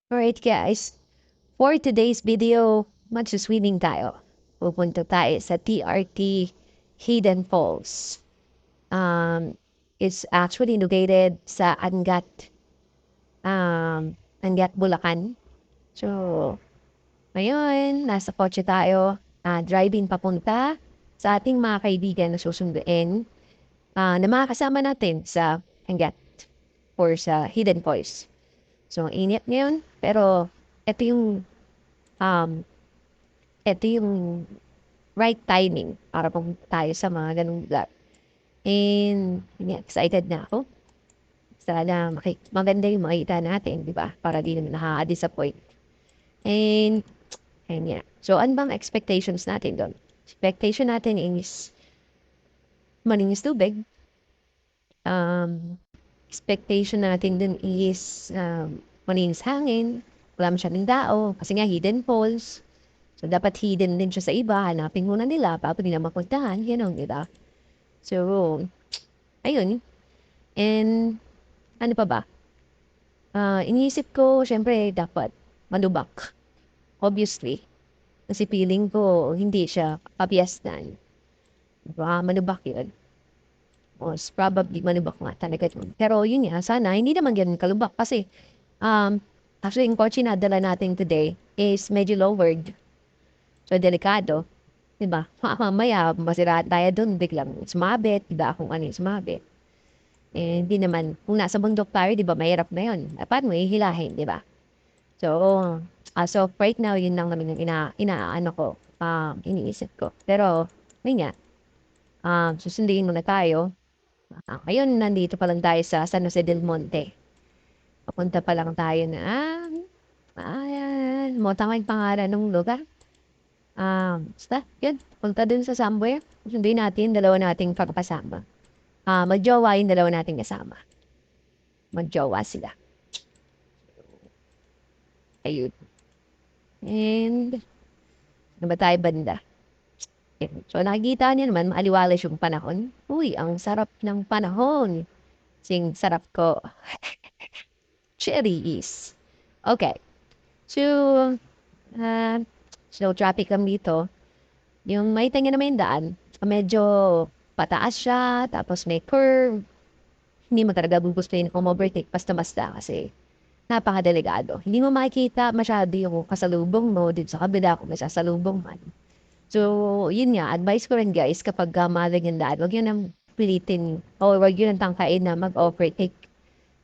Alright guys, for today's video, magsuswimming tayo. Pupunta tayo sa TRT Hidden Falls. It's actually located sa Angat, Bulacan. So, ngayon, nasa kotse tayo, driving papunta sa ating mga kaibigan na susunduin na mga kasama natin sa Angat or sa Hidden Falls. So, ang init ngayon, pero ito yung um, ito yung right timing para pumunta tayo sa mga ganung lugar. And, yun nga, excited na ako. Sana maganda yung makita natin, di ba? Para di naman nakaka-disappoint. And, ayun nga. So, ano bang expectations natin doon? Expectation natin is malinis tubig. Um, expectation natin dun is malinis hangin. Wala masyadong tao. Kasi nga, hidden falls. So, dapat hidden din siya sa iba. Hanapin muna nila. Paano nila mapuntahan. Ganun, di ba? So, ayun. And, ano pa ba? Iniisip ko, syempre, dapat malubak. Obviously. Kasi feeling ko, hindi siya kapiastan. Diba? Malubak yun. Most probably, malubak nga talaga yun. Pero yun nga, sana, hindi naman ganun kalubak. Kasi, um, actually, yung kotse na dala natin today is medyo lowered. So, delikado. Diba? Mamaya, masira tayo dun, biglang sumabit. Diba? Kung ano yung sumabit. Eh, hindi naman, kung nasa bundok tayo, di ba, mahirap na yun. Dapat mo ihilahin, di ba? So, so right now, yun lang naman yung inaano ko, iniisip ko. Pero, yun nga, susundin muna tayo. Ngayon, nandito pa lang tayo sa San Jose del Monte. Papunta pa lang tayo na, ayan, mo tama yung pangalan ng lugar. Basta, yun, punta dun sa somewhere. Susundin natin, dalawa nating pagkasama. Magjowa yung dalawa nating kasama. Magjowa sila. Ayun. And, ano ba tayo banda? Yan. So, nakikita niyo naman, maaliwalas yung panahon. Uy, ang sarap ng panahon. Sing sarap ko. Cherries. Okay. So, uh, slow traffic kami dito. Yung may tingin naman yung daan, medyo pataas siya, tapos may curve. Hindi mo talaga gugustuhin kung overtake basta-basta kasi napakadelikado. Hindi mo makikita masyado yung kasalubong mo dito sa kabila kung may sasalubong man. So, yun nga, advice ko rin guys, kapag maling yung daan, huwag yun ang pilitin o huwag yun ang tangkain na mag-overtake.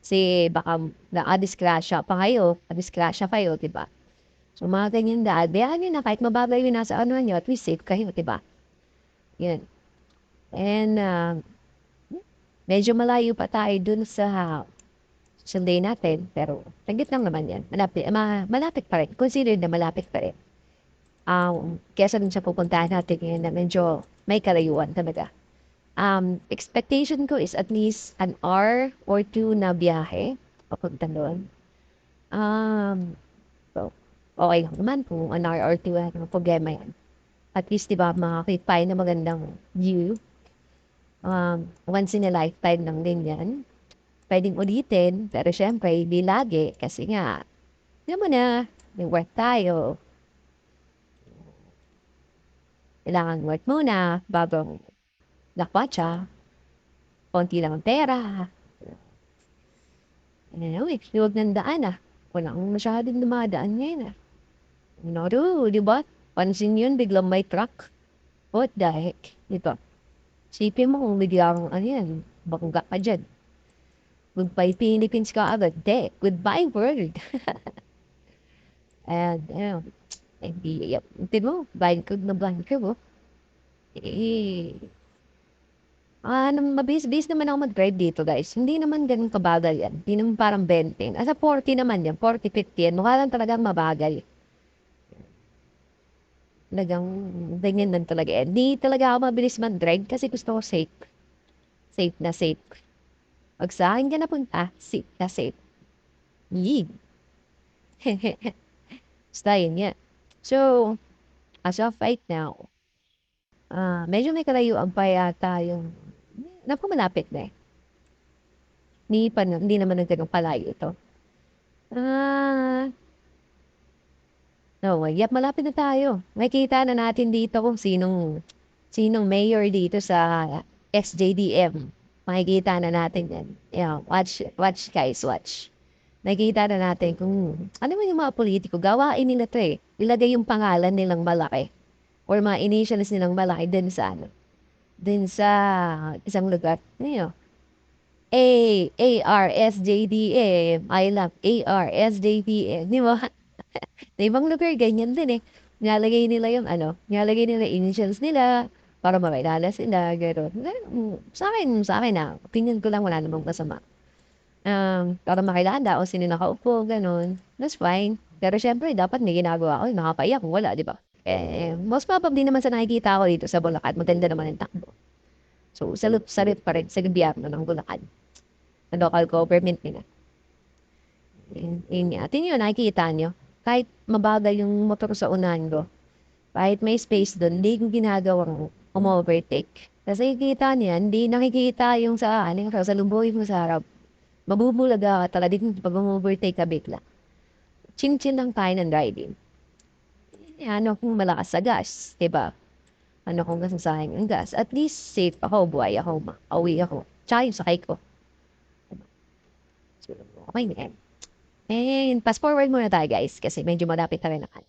Kasi baka nakadiskrasya pa kayo, kadiskrasya kayo, diba? So, mga ganyan daan, bayaan nyo na kahit mababay yun nasa ano nyo, at least safe kayo, diba? Yun. And, medyo malayo pa tayo dun sa sunday natin, pero tagit lang naman yan. Malapit pa rin. Consider na malapit pa rin. Kesa dun sa pupuntahan natin ngayon na medyo may kalayuan talaga. Expectation ko is at least an hour or two na biyahe papunta doon. So, okay lang naman kung an hour or two, ano, problema yan. At least, di ba, makakita tayo ng magandang view. Once in a lifetime lang din yan. Pwedeng ulitin, pero syempre, hindi lagi. Kasi nga, di mo na, may work tayo. Kailangan work muna bago nakwatsa. Konti lang ang pera. Anyway, huwag ng daan Walang masyadong dumadaan ngayon Naru, di ba? Pansin yun, biglang may truck. What the heck? Di ba? Sipin mo kung biglang, ano yan, bangga ka dyan. Goodbye Philippines ka agad. De, goodbye world. And, hindi, ito mo, blind na blind ka mo. Eh, mabilis naman ako mag-drive dito, guys. Hindi naman ganun kabagal yan. Hindi naman parang 20. Asa 40 naman yan. 40, 50 yan. Mukha lang talagang mabagal. Talagang ganyan lang talaga. Hindi talaga ako mabilis mag-drive kasi gusto ko safe. Safe na safe. Pag sa akin ka napunta, safe na safe. Yee. Basta yun yan. So, as of right now, medyo may kalayuan pa yata yung, naku, malapit na eh. Hindi naman nagtagang palayo ito. Ah, Oo, yap malapit na tayo. Makikita na natin dito kung sinong mayor dito sa SJDM. Makikita na natin yan. Yeah, watch guys, watch. Makikita na natin kung ano man yung mga politiko, gawain nila 'to, eh. Ilagay yung pangalan nilang malaki or mga initials nilang malaki din sa ano, din sa isang lugar. Ano yun? ARSJDM. I love ARSJDM. Di ba? Sa ibang lugar, ganyan din eh. Nilalagay nila initials nila para makilala sila, gano'n. Sa akin na, opinion ko lang, wala namang masama. Para makilala kung sino nakaupo, gano'n. That's fine. Pero syempre, dapat may ginagawa ako, nakakaiyak kung wala, di ba? Most probably naman sa nakikita ko dito sa Bulacan, maganda naman ang takbo. So, salut pa rin sa gobyerno ng Bulacan, na local government nila. Yun nga. Tingin nyo, nakikita nyo, kahit mabagal yung motor sa unahan ko, kahit may space doon, hindi ko ginagawang overtake. Kasi kita niya, hindi nakikita yung sa yung sa lumboy mo sa harap. Mabubulaga ka talaga din pag overtake ka bigla. Chin-chin lang tayo ng driving. Ano kung malakas sa gas, diba? Ano kung gasasahing ang gas. At least safe ako, buhay ako, makauwi ako. Tsaka yung sakay ko. So, okay na yan. And fast forward muna tayo guys kasi medyo malapit na rin naman.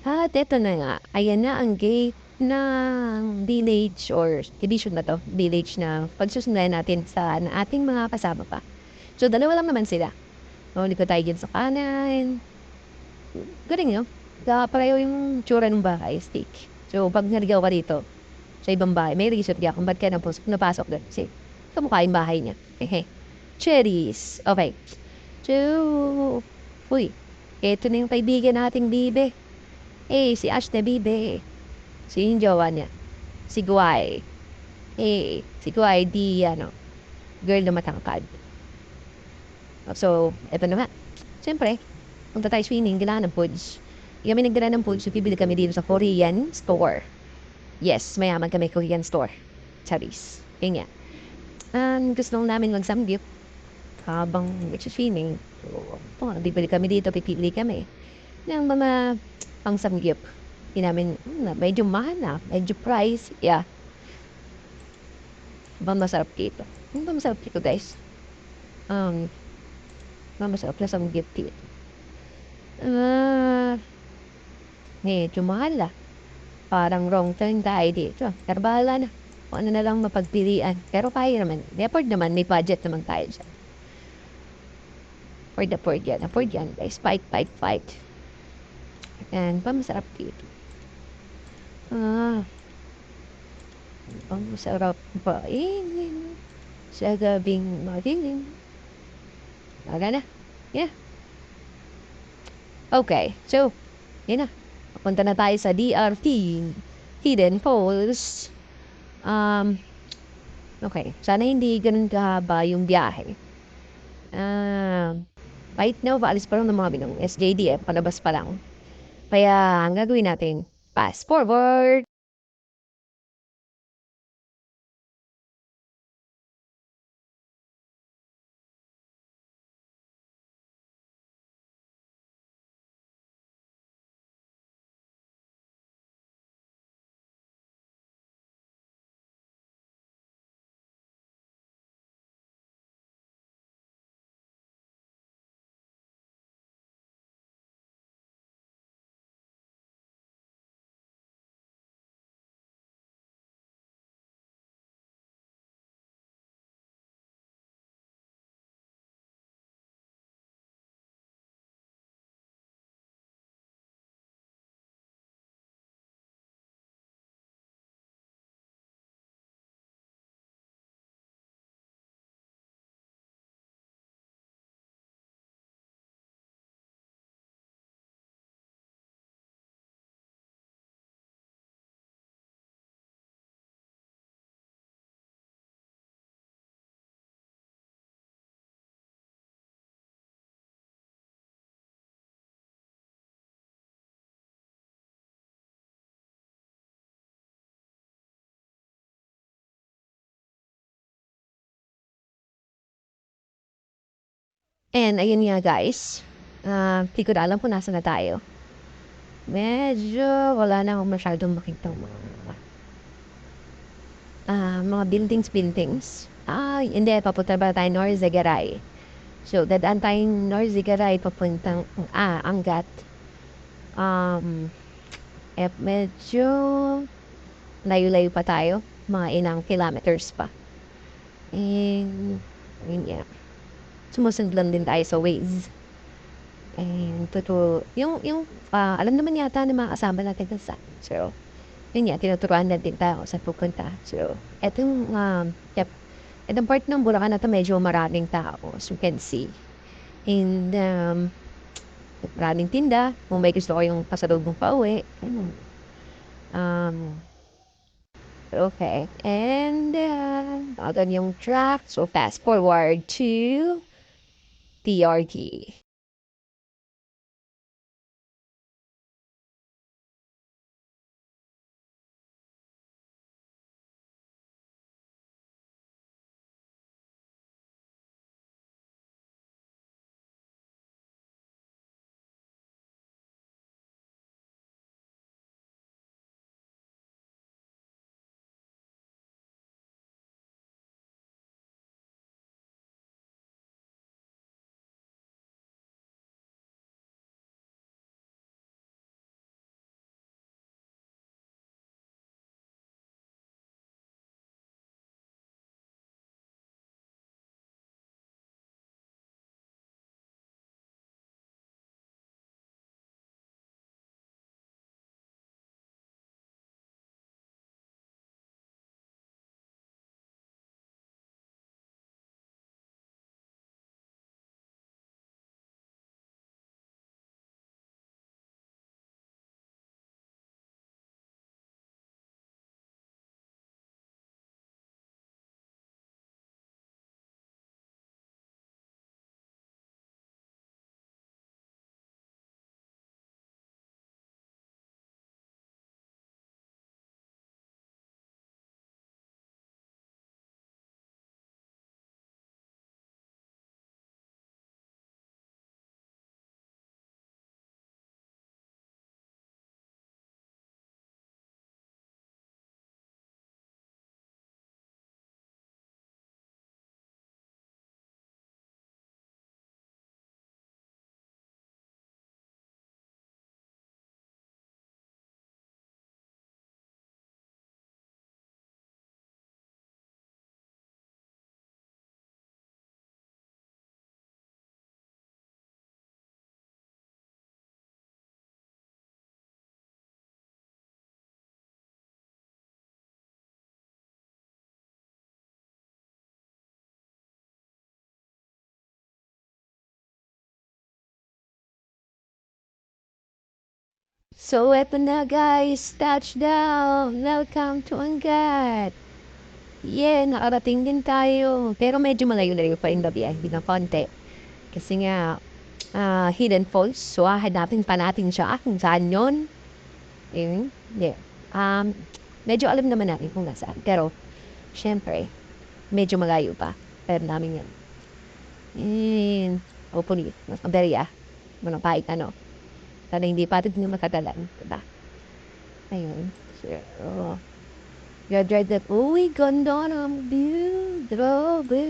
At eto na nga, ayan na ang gate ng village or division na 'to, village na pagsusundan natin sa ating mga kasama pa. So, dalawa lang naman sila. O, likod tayo dyan sa kanan. Galing 'no? Pareho yung tsura ng bahay, steak. So, 'pag naligaw ka dito sa ibang bahay, may reason ka kung ba't ka napasok do'n kasi kamukha yung bahay niya. Ehe. Cherries. Okay. So, uy, eto na yung kaibigan nating bibe. Si Ash na bibe. Si yung jowa niya. Si Guay. Si Guay di, girl na matangkad. So, eto na nga. Siyempre, punta tayo swimming, gila ng foods. Kami nagdala ng foods, so bibili kami dito sa Korean store. Yes, mayaman kami Korean store. Charis. Yun nga. Gusto lang namin mag-samgyup habang nagsiswimming. So, bibili kami dito, pipili kami ng mga pang-samgyup. Hindi namin, medyo mahal na, medyo price, yeah. Ba masarap dito? Ano ba masarap dito, guys? Um, masarap na samgyup dito. Medyo mahal ah. Parang wrong turn tayo dito. Pero bahala na. Kung ano na lang mapagpilian. Pero kaya naman. Afford naman. May budget naman tayo dyan. Afford yan. Afford yan, guys. Fight. And masarap dito. Masarap pa. Sa gabing madilim. Wala na. Yeah. Okay. So, yun na. Papunta na tayo sa DRT. Hidden Falls. Okay. Sana hindi ganun kahaba yung biyahe. Right now, paalis pa lang ng mga binong SJDF. Palabas pa lang. Kaya, ang gagawin natin, fast forward. And ayun nga guys. Di ko na alam kung nasaan na tayo. Medyo wala na akong masyadong makitang mga buildings. Hindi, papunta ba tayo Norzigaray. So, dadaan tayong Norzigaray papuntang Angat. Medyo layo-layo pa tayo. Mga ilang kilometers pa. And, yun yeah. Sumusunod lang din tayo sa Waze. And, alam naman yata ng mga kasama natin sa So, yun nga, tinuturuan natin tayo sa pupunta. So, itong part ng Bulacan na to medyo maraming tao, as you can see. And, maraming tinda. Kung may gusto ko yung pasalubong pa uwi. Okay. And, nagan yung track. So, fast forward to TRT. So, eto na guys, touchdown! Welcome to Angat! Yeah, nakarating din tayo. Pero medyo malayo-layo pa rin biyahe ng konti. Kasi nga, Hidden Falls. So, hahanapin pa natin siya kung saan yun. Ayun, yeah. Medyo alam naman natin kung nasaan. Pero, syempre, medyo malayo pa. Pero namin yan. And, hopefully, mas maberya. Manapait Sana hindi pa rin makadalan. Diba? Ayun. So, drive that. Uy, ganda ng view. Grabe.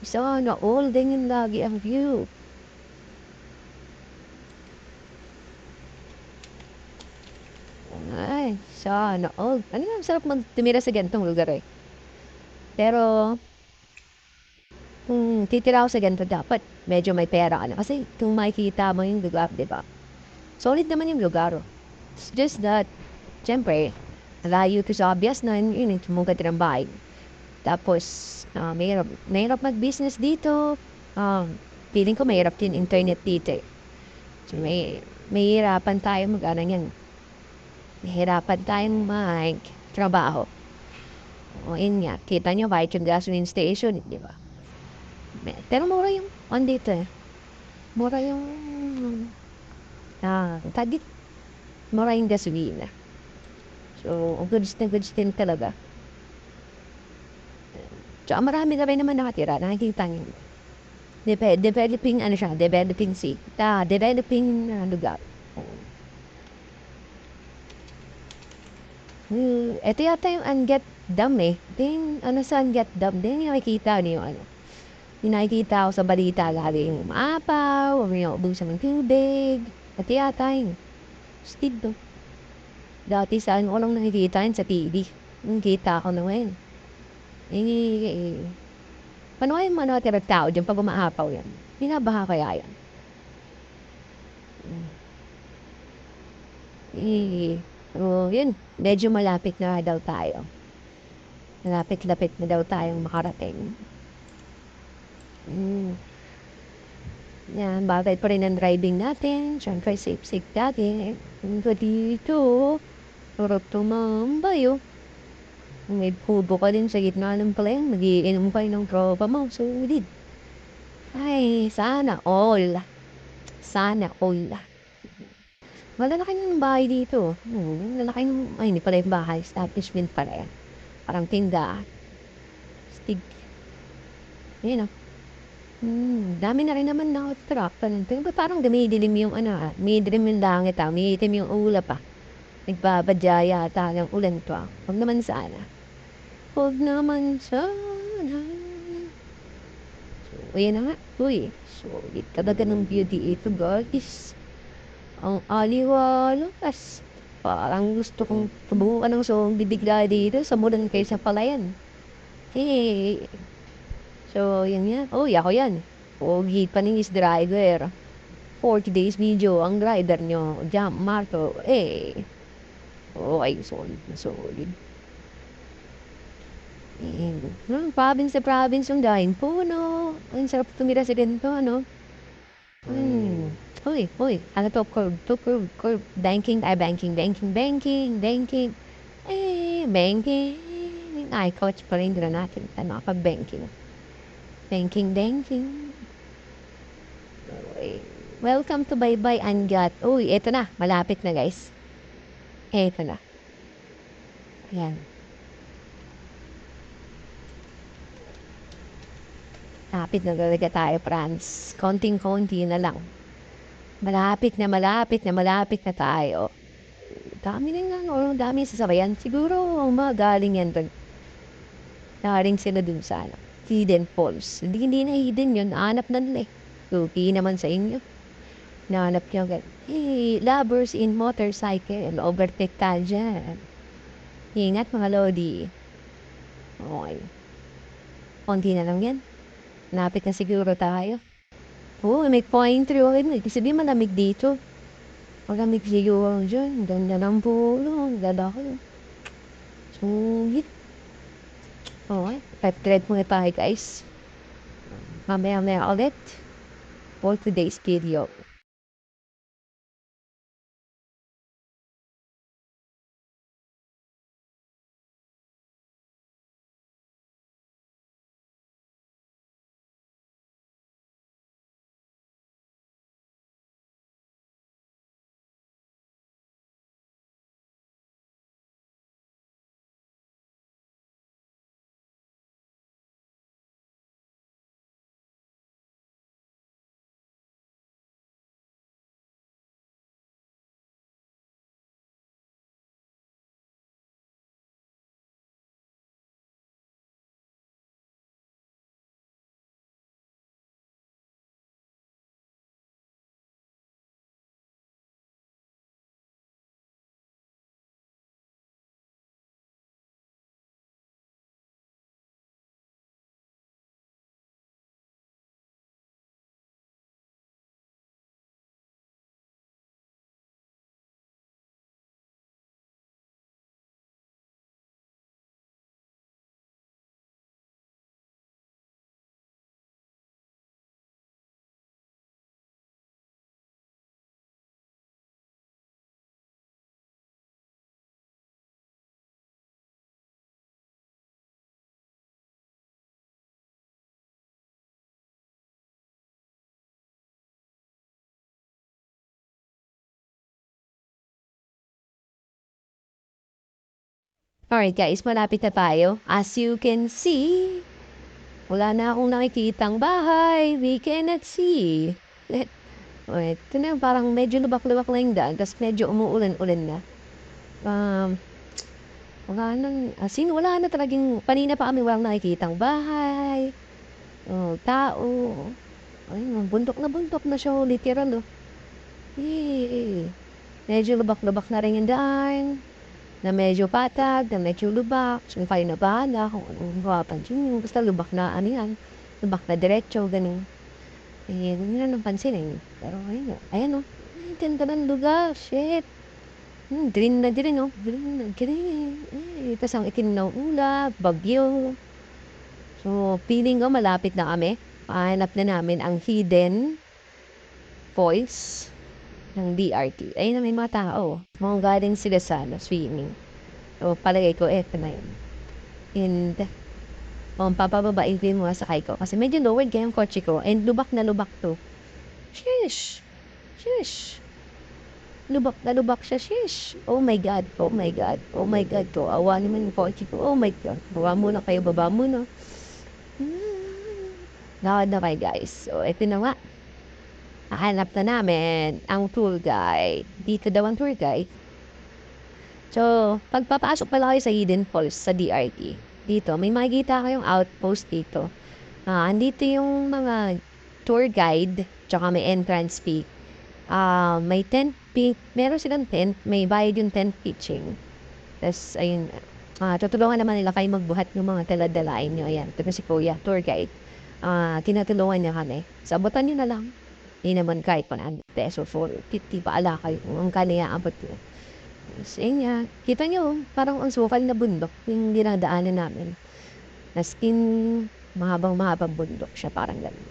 Sana all din lagi ang view. Ay, sana all. Ano nga, sarap tumira sa ganitong lugar eh. Pero, kung titira ako sa ganito, dapat medyo may pera ka na. Kasi kung makikita mo yung lugar, di ba? Solid naman yung lugar. It's just that, syempre, layo to sa obvious na yun, tumungkad ng bahay. Tapos, mahirap mag-business dito. Feeling ko mahirap din internet dito eh. So, mahirapan tayo mag-ano yan. Mahirapan tayong mag-trabaho. O, yun nga. Kita nyo, kahit yung gasoline station, di ba? Pero mura yung on dito eh. Mura yung mura yung gasolina. So, goods na goods din talaga. Tsaka marami na rin naman nakatira. Nakikita nyo. Developing ano siya, developing developing lugar. Ito yata yung Angat Dam eh. Ito yung ano sa Angat Dam. Din yung nakikita niyo ano. Yung nakikita ko sa balita lagi yung maapaw, may ubusan ng tubig. Ito yata yung steed to. Dati saan ko lang nakikita yun sa TV. Yung kita ko na ngayon. Paano kayo mga nakatira tao dyan pag umaapaw yan? Binabaha kaya yan? Yun. Medyo malapit na daw tayo. Malapit-lapit na daw tayong makarating. Yan, bagay pa rin ang driving natin. Siyempre, safe lagi. Hanggang dito, sarap tumambay, oh. May pubo ka din sa gitna ng plane. Nagiinom kayo ng tropa mo. Sulit. Ay, sana all. Sana all. Malalaki ng bahay dito. Malalaki ng, ay, hindi pala yung bahay. Establishment pala yan. Parang tinda. Stig. Yun, oh. Dami na rin naman na truck. Parang dumidilim yung ano, dumidilim yung langit, umiitim yung ulap ah. Nagbabadya yata ng ulan to ah. Huwag naman sana. Huwag naman sana. So, ayan na nga. Uy, solid talaga ng beauty ito guys. Ang aliwalas. Parang gusto kong tubukan ng song bibigla dito sa mulan kaysa palayan. Hey. So, yan yan. Uy, ako yan. Pogi pa ning is driver. 40 days video ang driver nyo. Jump, Marto. Okay, solid na solid. Province sa province yung dahil puno. Ang sarap tumira sa ganito, ano? Uy. Ano to? Curve. Banking. Banking. Banking. Ay, coach pa rin na natin. Ano ka, banking. Banking. Welcome to Bye Angat. Uy, eto na. Malapit na, guys. Eto na. Ayan. Lapit na talaga tayo, Franz. Konting-konti na lang. Malapit na tayo. Dami na nga, dami sasabayan. Siguro, magaling yan doon. Nakaring sila dun sa Hidden Falls. Hindi na hidden yun. Hanap na nila eh. Cookie naman sa inyo. Nahanap nyo agad. Hey, lovers in motorcycle. Overtake ka dyan. Ingat mga lodi. Okay. Konti na lang yan. Napit na siguro tayo. May point through. Kasi sabihin malamig dito. Malamig siguro dyan. Ganda ng pulo. Ganda ko. Sungit. Okay. Type muna tayo guys. Mamaya ulit. For today's video. Alright guys, malapit na tayo. As you can see, Wala na akong nakikitang bahay. We cannot see. O, ito na, parang medyo lubak-lubak lang yung daan. Tapos medyo umuulan-ulan na. Um, wala nang, wala na talagang, kanina pa kami walang nakikitang bahay. Tao. Ayun, bundok na siya, literal. Eh, medyo lubak-lubak na rin yung daan. Na medyo patag, na medyo lubak. So, kayo na bahala kung anong mapapansin nyo. Basta lubak na, lubak na diretso, ganun. Hindi na napansin eh. Pero ayun, ayan ay, ganda ng lugar, shit. Green na green, green na green. Tapos ang itim ng ulap, bagyo. So, feeling ko malapit na kami. Pahanap na namin ang hidden voice ng DRT. Ayun na may mga tao. Mga galing sila sa swimming. So, palagay ko, eto na yun. And, papababain ko yung mga sakay ko. Kasi medyo lowered kaya yung kotse ko. And lubak na lubak to. Shish! Lubak na lubak siya, shish. Oh my God. Awa naman yung kotse ko. Oh my God. Baba muna kayo, baba muna. Lakad na kayo, guys. So, ito na nga. Nahanap na namin ang tour guide. Dito daw ang tour guide. So, pagpapasok pala kayo sa Hidden Falls sa DRT, dito, may makikita kayong outpost dito. Andito yung mga tour guide, tsaka may entrance fee. May tent fee, meron silang tent, may bayad yung tent pitching. Tapos, ayun, tutulungan naman nila kayo magbuhat ng mga taladalain nyo. Ayan, ito si Kuya, tour guide. Tinatulungan niya kami. Sabutan nyo na lang. Hindi naman kahit 100 peso for 50 paala kayo kung ang kaniya abot ko. Sa niya, kita nyo, parang ang sukal na bundok yung dinadaanan namin. Na skin, mahabang bundok siya, parang gano'n.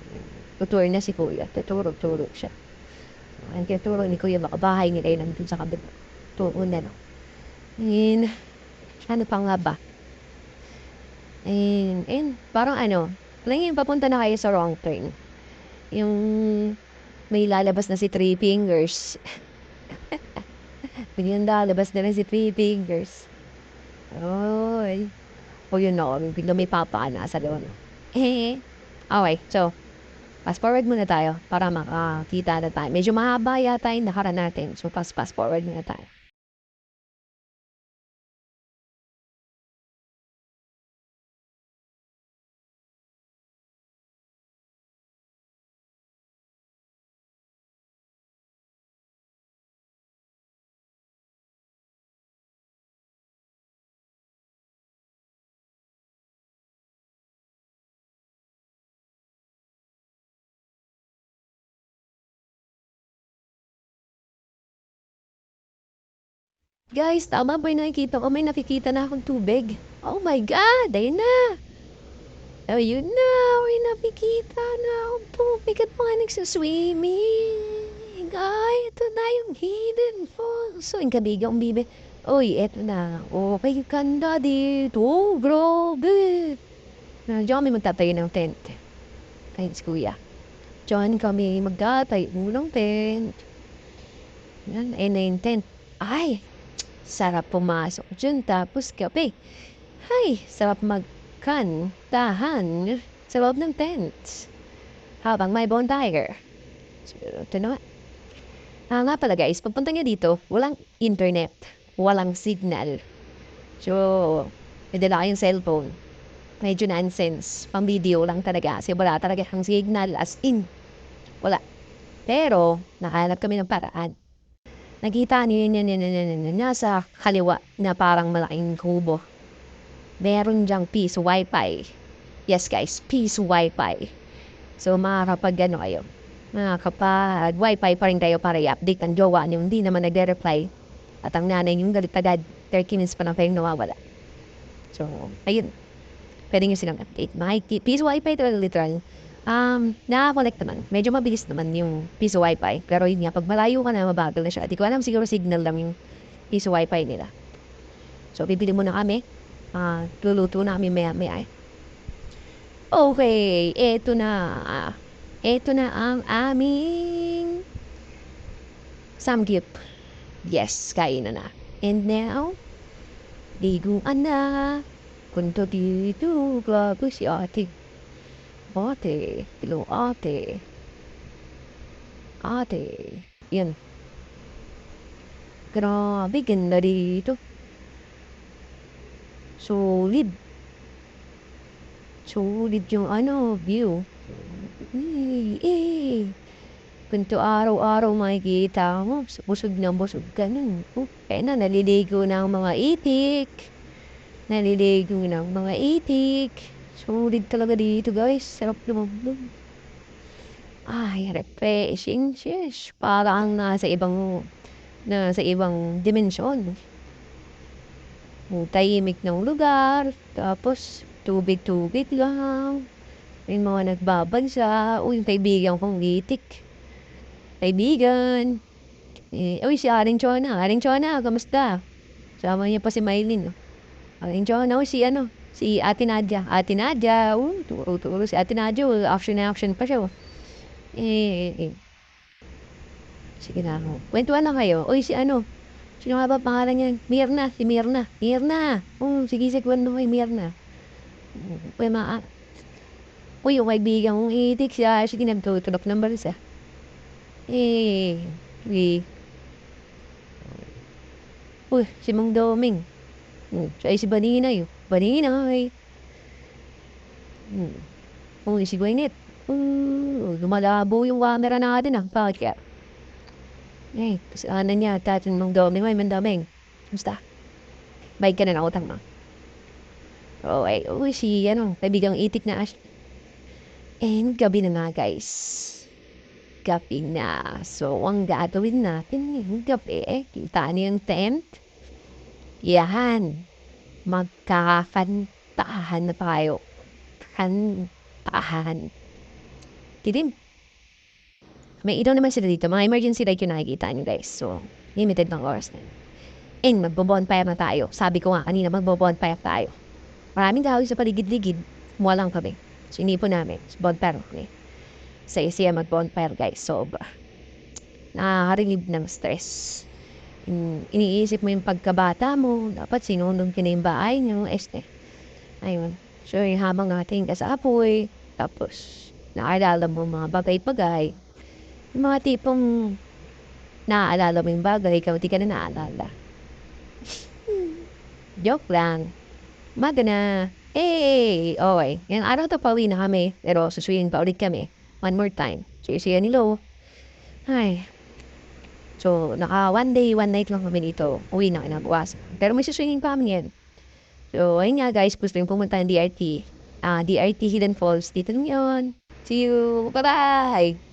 Tutur na si Kuya, tuturo siya. Ang tinuturo ni Kuya, baka bahay nila yun nandun sa kabit. Turo na, no? And, ano pa nga ba? And parang lang papunta na kayo sa wrong turn. Yung may lalabas na si Three Fingers. Biglang lalabas na rin si Three Fingers. Oy. O yun na, biglang may papaan sa doon. Okay, so, fast forward muna tayo para makakita na tayo. Medyo mahaba yata yung nakaraan natin. So, fast forward muna tayo. Guys, tama ba yung nakikita ko? May nakikita na akong tubig. Oh my God! Ayun na! Ayun na! May nakikita na akong tubig at mga nagsaswimming. Ay, ito na yung Hidden Falls. So, yung kabigang bibi. Uy, eto na. Okay, ganda dito. Grabe! Diyan kami magtatayo ng tent. Kahit si Kuya. Diyan kami magtatayo ng tent. Yan, na yung tent. Ay! Sarap pumasok dyan, tapos kape. Ay, sarap magkantahan sa loob ng tent. Habang may bonfire. So, ito na. Nga pala guys, pagpunta nyo dito, walang internet. Walang signal. So, may dala kayong cellphone. Medyo nonsense. Pang video lang talaga. Kasi wala talaga ang signal as in. Wala. Pero, nakahanap kami ng paraan. Nakita niyo yun sa kaliwa na parang malaking kubo. Meron dyang peace wifi. Yes guys, peace wifi. So makakapag kayo. Makakapag wifi pa rin kayo para i-update ang jowa niyo. Hindi naman nagre-reply. At ang nanay niyong galit agad. 30 minutes pa lang kayong nawawala. So, ayun. Pwede nyo silang update. Peace wifi talaga literal. Nakakonect naman. Medyo mabilis naman yung piso wifi. Pero yun nga, pag malayo ka na, mabagal na siya. Di ko alam, siguro signal lang yung piso wifi nila. So, bibili muna kami. Luluto na kami maya. Okay, eto na. Eto na ang aming samgyup. Yes, kain na. And now, liguan na. Punta dito, grabe si ate. ate. Hello, ate. Ate. Yan. Grabe, ganda dito. Solid. Solid yung view. Ganito araw-araw makikita mo, busog na busog ka nun. Kaya na, naliligo na ang mga itik. Naliligo na ang mga itik. Solid talaga dito, guys. Sarap lumabog. Ay, refreshing. Sheesh. Parang nasa ibang dimensyon. Tahimik ng lugar. Tapos, tubig-tubig lang. May mga nagbabagsa. Uy, yung kaibigan kong itik. Kaibigan. Uy, si Aring Chona. Aring Chona, kamusta? Sama niya pa si Mylene. Aring Chona, si Ate Nadia. Ate Nadia, turo si Ate Nadia. Action na action pa siya. Sige na ako. Kwentuhan na kayo. Uy, sino nga ba pangalan niya? Mirna, si Mirna. Mirna. Sige, kwento mo kay Mirna. Uy, yung kaibigan kong itik siya. Sige, nagtutulok ng balsa. Uy, si Mang Doming. Siya si Baninay. Baninay. Uy, si Gwyneth. Lumalabo yung camera natin podcast. Kasaanan niya, tatin Mang Doming. Uy, Mang Doming. Kamusta? Bike ka na utang mo. Uy, kaibigang itik na Ash. And gabi na nga, guys. Gabi na. So, ang gagawin natin ngayong gabi, kita niyo yung tent? Yan. Magkakantahan na tayo. Kantahan. Kidding. May ilaw naman sila dito. Mga emergency light yung nakikita niyo, guys. So, limited ng oras na. And magbo-bonfire na tayo. Sabi ko nga kanina, magbo-bonfire tayo. Maraming kahoy sa paligid-ligid. Kumuha lang kami. So, inipon namin. So, bonfire kami. Saya-saya mag-bonfire, guys. Sobra. Nakaka-relieve ng stress. Iniisip mo yung pagkabata mo. Dapat sinunod ka na yung bahay niyo. Ayun. So, habang natin ka sa apoy. Tapos, naaalala mo mga bagay-bagay. Yung mga tipong naaalala mo yung bagay, ikaw di ka na naaalala. Joke lang. Maga na. Okay. Yung araw to pauwi na kami. Pero susuyin pa ulit kami. One more time. Siya ni Lo. Ay. So, naka 1 day, 1 night lang kami dito. Uwi na kinabukas. Pero may suswinging pa kami yan. So, ayun nga guys. Gusto yung pumunta ng DRT. DRT Hidden Falls. Dito lang yun. See you. Bye-bye!